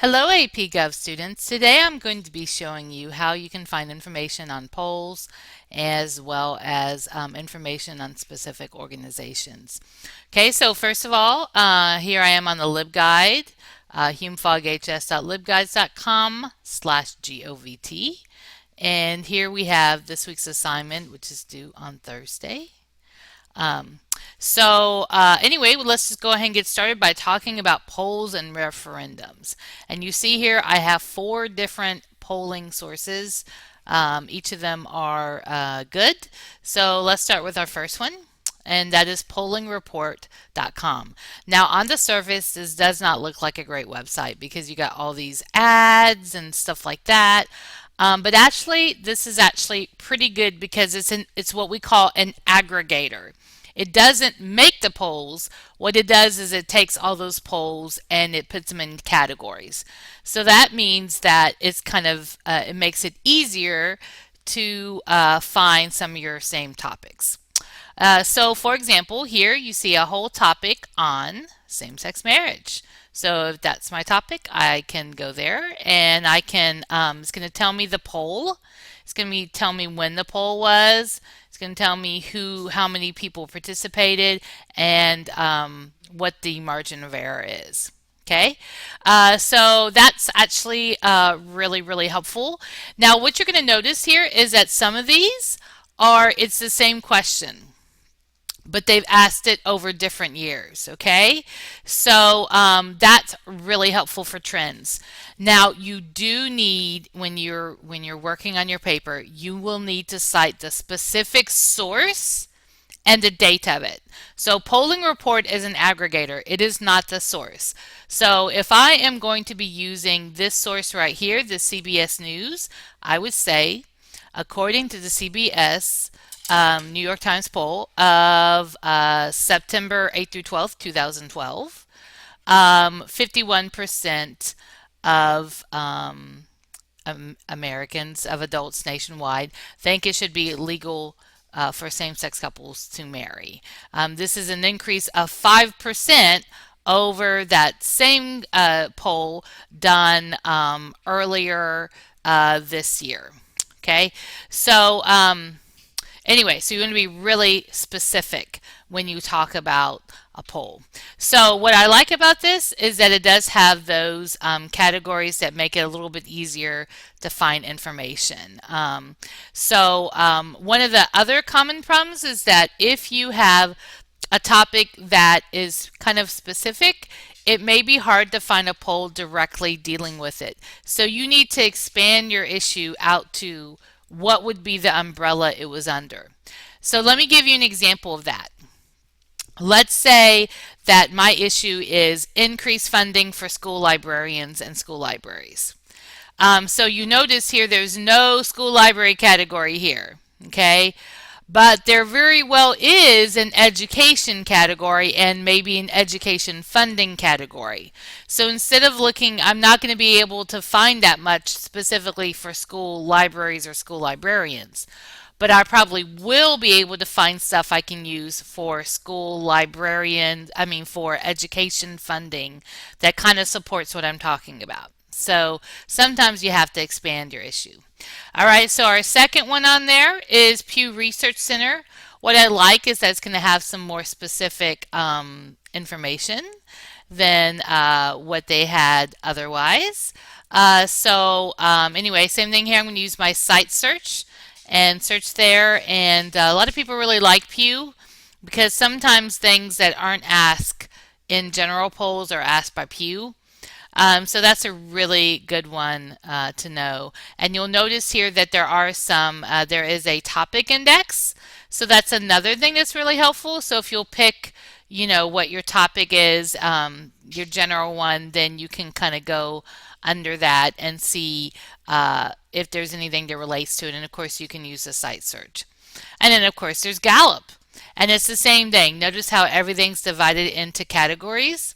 Hello AP Gov students. Today I'm going to be showing you how you can find information on polls as well as information on specific organizations. Okay, so first of all, here I am on the LibGuide, humefoghs.libguides.com/govt. And here we have this week's assignment, which is due on Thursday. Um, anyway, let's just go ahead and get started by talking about polls and referendums. And you see here I have four different polling sources. Each of them are good. So let's start with our first one, and that is pollingreport.com. Now, on the surface, this does not look like a great website because you got all these ads and stuff like that. But actually, this is actually pretty good because it's what we call an aggregator. It doesn't make the polls. What it does is it takes all those polls and it puts them in categories. So that means that it's it makes it easier to find some of your same topics. So for example, here you see a whole topic on same-sex marriage. So if that's my topic, I can go there and it's going to tell me the poll. It's going to tell me when the poll was. It's going to tell me how many people participated and what the margin of error is. Okay, so that's actually really, really helpful. Now, what you're going to notice here is that some of these it's the same question, but they've asked it over different years. Okay, so that's really helpful for trends. Now, you do need, when you're working on your paper, you will need to cite the specific source and the date of it. So polling report is an aggregator. It is not the source. So if I am going to be using this source right here, the CBS News, I would say, according to the CBS New York Times poll of September 8th through 12th, 2012, 51% of Americans, of adults nationwide, think it should be legal for same-sex couples to marry. This is an increase of 5% over that same poll done earlier this year. Okay, so anyway, so you want to be really specific when you talk about a poll. So what I like about this is that it does have those categories that make it a little bit easier to find information. One of the other common problems is that if you have a topic that is kind of specific, it may be hard to find a poll directly dealing with it. So you need to expand your issue out to what would be the umbrella it was under. So let me give you an example of that. Let's say that my issue is increased funding for school librarians and school libraries. So you notice here there's no school library category here, okay? But there very well is an education category and maybe an education funding category. So instead of looking, I'm not going to be able to find that much specifically for school libraries or school librarians. But I probably will be able to find stuff I can use for school librarians, for education funding that kind of supports what I'm talking about. So sometimes you have to expand your issue. All right, so our second one on there is Pew Research Center. What I like is that it's going to have some more specific information than what they had otherwise. Anyway, same thing here. I'm going to use my site search and search there. And a lot of people really like Pew because sometimes things that aren't asked in general polls are asked by Pew. So that's a really good one to know. And you'll notice here that there is a topic index. So that's another thing that's really helpful. So if you'll pick, what your topic is, your general one, then you can kind of go under that and see if there's anything that relates to it. And of course, you can use the site search. And then of course, there's Gallup. And it's the same thing. Notice how everything's divided into categories.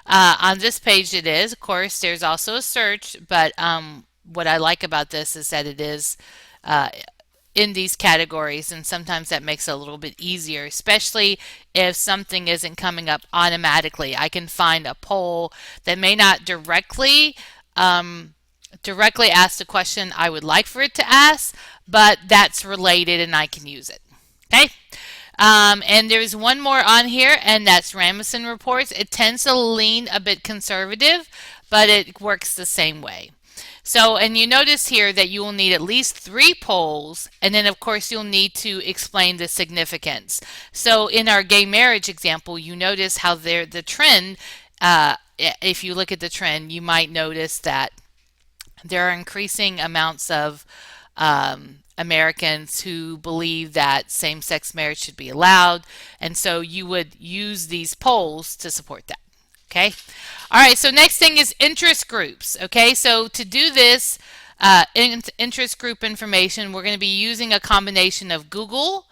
On this page it is. Of course, there's also a search, but what I like about this is that it is in these categories, and sometimes that makes it a little bit easier, especially if something isn't coming up automatically. I can find a poll that may not directly directly ask the question I would like for it to ask, but that's related and I can use it. Okay? And there's one more on here, and that's Rasmussen reports. It tends to lean a bit conservative, but it works the same way. So, and you notice here that you will need at least 3 polls, and then of course you'll need to explain the significance. So in our gay marriage example, you notice how there the trend, if you look at the trend, you might notice that there are increasing amounts of Americans who believe that same-sex marriage should be allowed, and so you would use these polls to support that. Okay. All right. So next thing is interest groups. Okay. So to do this interest group information, we're going to be using a combination of Google,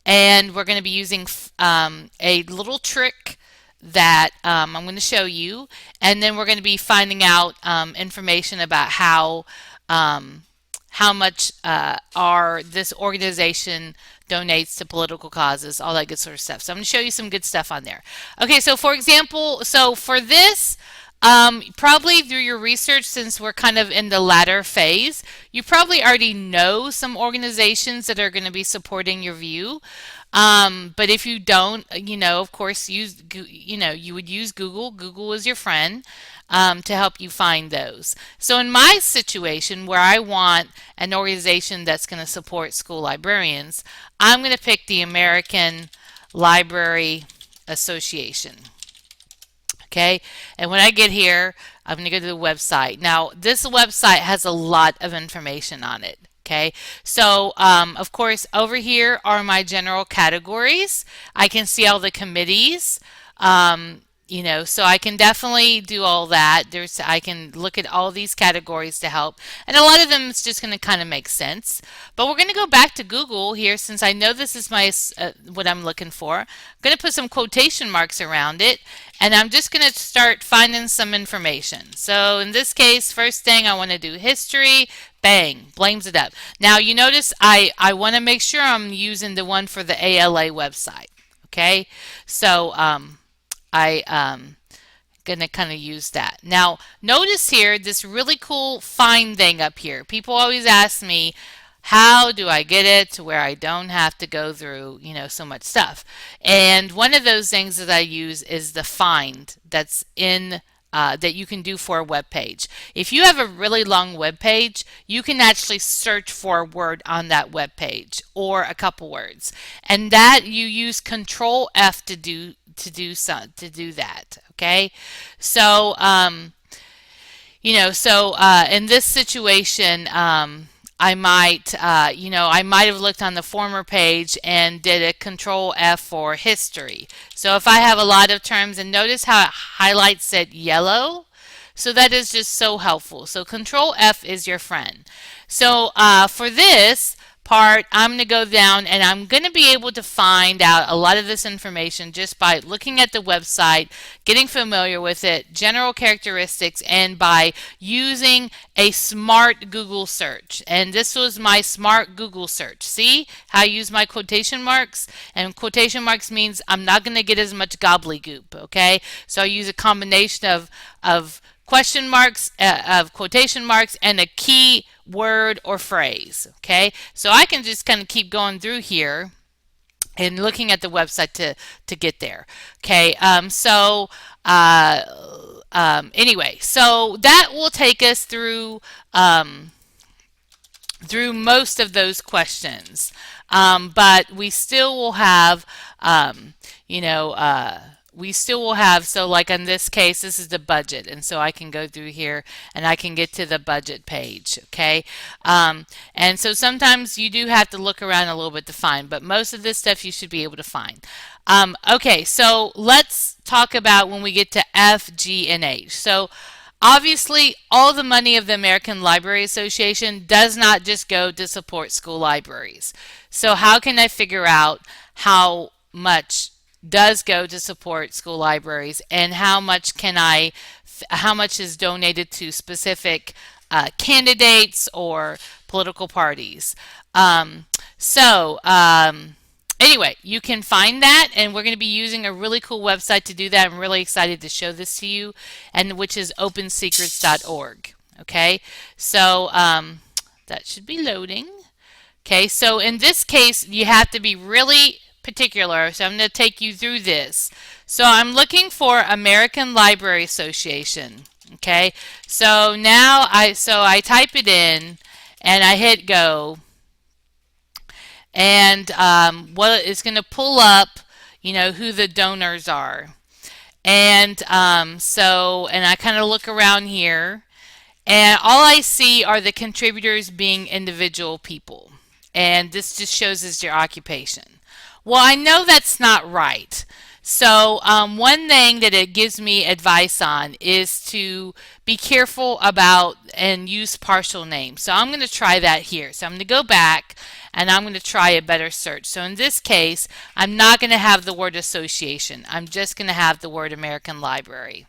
and we're going to be using a little trick that I'm going to show you, and then we're going to be finding out information about how much this organization donates to political causes, all that good sort of stuff. So I'm going to show you some good stuff on there. Okay, so for example, so for this, probably through your research, since we're kind of in the latter phase, you probably already know some organizations that are going to be supporting your view. But if you don't, of course, you would use Google. Google is your friend to help you find those. So in my situation where I want an organization that's going to support school librarians, I'm going to pick the American Library Association. Okay, and when I get here, I'm going to go to the website. Now, this website has a lot of information on it. Okay, so of course, over here are my general categories. I can see all the committees. So I can definitely do all that. I can look at all these categories to help, and a lot of them is just going to kind of make sense. But we're going to go back to Google here, since I know this is my what I'm looking for. I'm going to put some quotation marks around it, and I'm just going to start finding some information. So in this case, first thing I want to do history. Bang, blames it up. Now you notice I want to make sure I'm using the one for the ALA website. Okay, so I'm gonna kind of use that. Now notice here this really cool find thing up here. People always ask me, how do I get it to where I don't have to go through, so much stuff? And one of those things that I use is the find that's in that you can do for a web page. If you have a really long web page, you can actually search for a word on that web page or a couple words, and that you use Control F to do that. Okay, so in this situation, I might have looked on the former page and did a Control F for history. So if I have a lot of terms, and notice how it highlights it yellow, so that is just so helpful. So Control F is your friend. So for this part, I'm going to go down and I'm going to be able to find out a lot of this information just by looking at the website, getting familiar with it, general characteristics, and by using a smart Google search. And this was my smart Google search. See how I use my quotation marks? And quotation marks means I'm not going to get as much gobbledygook, okay? So I use a combination of question marks, of quotation marks, and a key word or phrase. Okay, so I can just kind of keep going through here and looking at the website to get there. Okay, anyway, so that will take us through most of those questions, but we still will have so like in this case, this is the budget, and so I can go through here and I can get to the budget page. Okay, and so sometimes you do have to look around a little bit to find, but most of this stuff you should be able to find. Okay, so let's talk about when we get to F, G, and H. So obviously, all the money of the American Library Association does not just go to support school libraries. So how can I figure out how much does go to support school libraries, and how much is donated to specific candidates or political parties? Anyway, you can find that, and we're going to be using a really cool website to do that. I'm really excited to show this to you, and which is opensecrets.org. Okay, so that should be loading. Okay, so in this case, you have to be really particular. So I'm going to take you through this. So I'm looking for American Library Association. Okay, so now I type it in and I hit go, and what it's going to pull up, who the donors are. And and I kind of look around here, and all I see are the contributors being individual people. And this just shows as your occupation. Well, I know that's not right. So one thing that it gives me advice on is to be careful about and use partial names. So I'm going to try that here. So I'm going to go back and I'm going to try a better search. So in this case, I'm not going to have the word association. I'm just going to have the word American Library.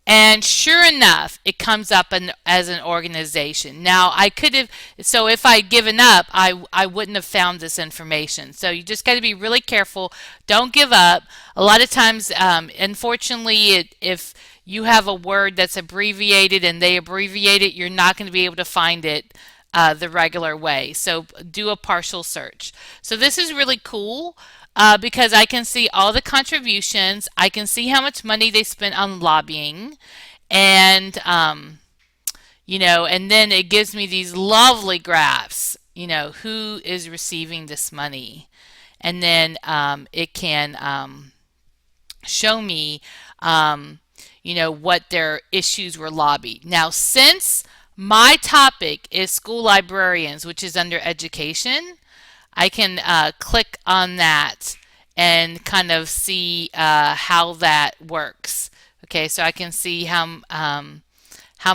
And sure enough, it comes up as an organization. Now, I could have, so if I'd given up, I wouldn't have found this information. So you just got to be really careful. Don't give up. A lot of times, unfortunately, if you have a word that's abbreviated and they abbreviate it, you're not going to be able to find it the regular way. So do a partial search. So this is really cool. Because I can see all the contributions, I can see how much money they spent on lobbying, and and then it gives me these lovely graphs. Who is receiving this money, and then it can show me, what their issues were lobbied. Now, since my topic is school librarians, which is under education, I can click on that and kind of see how that works. Okay, so I can see how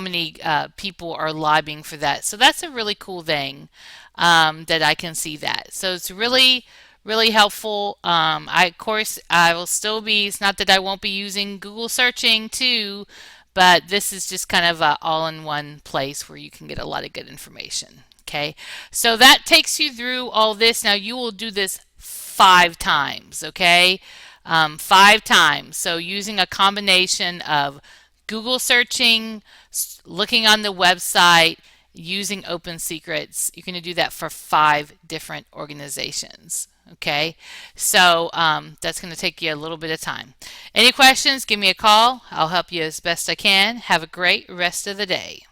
many people are lobbying for that. So that's a really cool thing, that I can see that. So it's really, really helpful. Of course, I will still be, it's not that I won't be using Google searching too, but this is just kind of a all-in-one place where you can get a lot of good information. Okay, so that takes you through all this. Now you will do this 5 times, okay? 5 times. So using a combination of Google searching, looking on the website, using Open Secrets. You're going to do that for 5 different organizations. Okay, so that's going to take you a little bit of time. Any questions, give me a call. I'll help you as best I can. Have a great rest of the day.